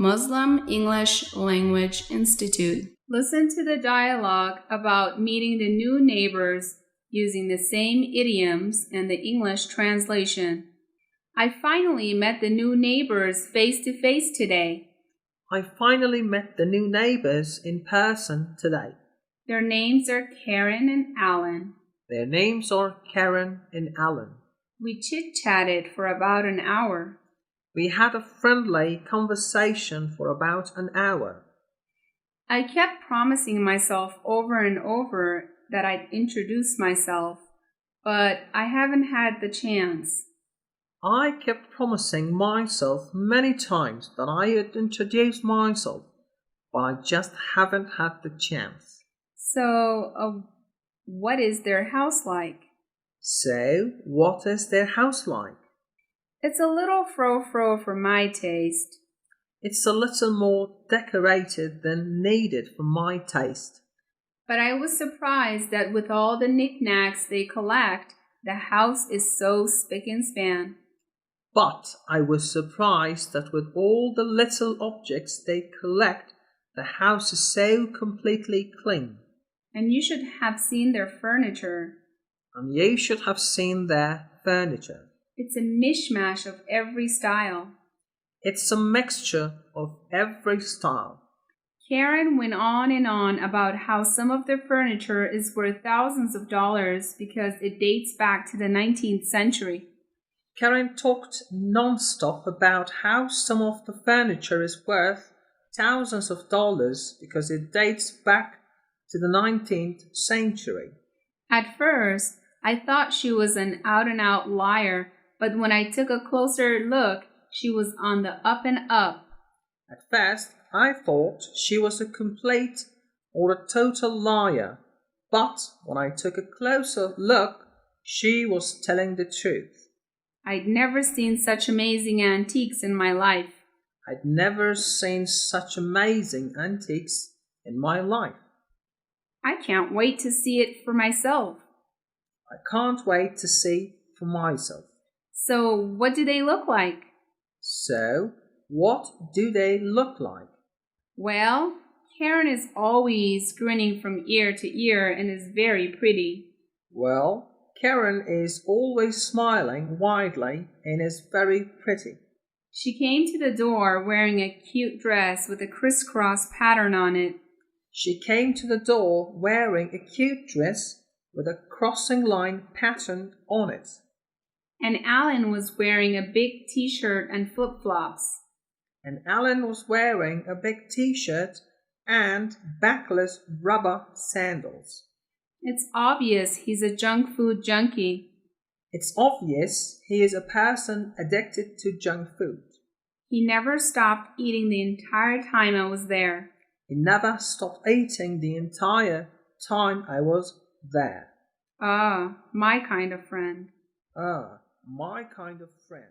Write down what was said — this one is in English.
Muslim English Language Institute. Listen to the dialogue about meeting the new neighbors using the same idioms and the English translation. I finally met the new neighbors face to face today. I finally met the new neighbors in person today. Their names are Karen and Alan. Their names are Karen and Alan. We chit-chatted for about an hour. We had a friendly conversation for about an hour. I kept promising myself over and over that I'd introduce myself, but I haven't had the chance. I kept promising myself many times that I would introduce myself, but I just haven't had the chance. So, what is their house like? So, what is their house like? It's a little froufrou for my taste. It's a little more decorated than needed for my taste. But I was surprised that with all the knick-knacks they collect, the house is so spic-and-span. But I was surprised that with all the little objects they collect, the house is so completely clean. And you should have seen their furniture. And you should have seen their furniture. It's a mishmash of every style. It's a mixture of every style. Karen went on and on about how some of their furniture is worth thousands of dollars because it dates back to the 19th century. Karen talked non-stop about how some of the furniture is worth thousands of dollars because it dates back to the 19th century. At first, I thought she was an out-and-out liar, but when I took a closer look, she was on the up and up. At first, I thought she was a complete or a total liar, but when I took a closer look, she was telling the truth. I'd never seen such amazing antiques in my life. I'd never seen such amazing antiques in my life. I can't wait to see it for myself. I can't wait to see for myself. So, what do they look like? So, what do they look like? Well, Karen is always grinning from ear to ear and is very pretty. Well, Karen is always smiling widely and is very pretty. She came to the door wearing a cute dress with a crisscross pattern on it. She came to the door wearing a cute dress with a crossing line pattern on it. And Alan was wearing a big t-shirt and flip-flops. And Alan was wearing a big t-shirt and backless rubber sandals. It's obvious he's a junk food junkie. It's obvious he is a person addicted to junk food. He never stopped eating the entire time I was there. He never stopped eating the entire time I was there. Ah, my kind of friend. Ah, my kind of friend.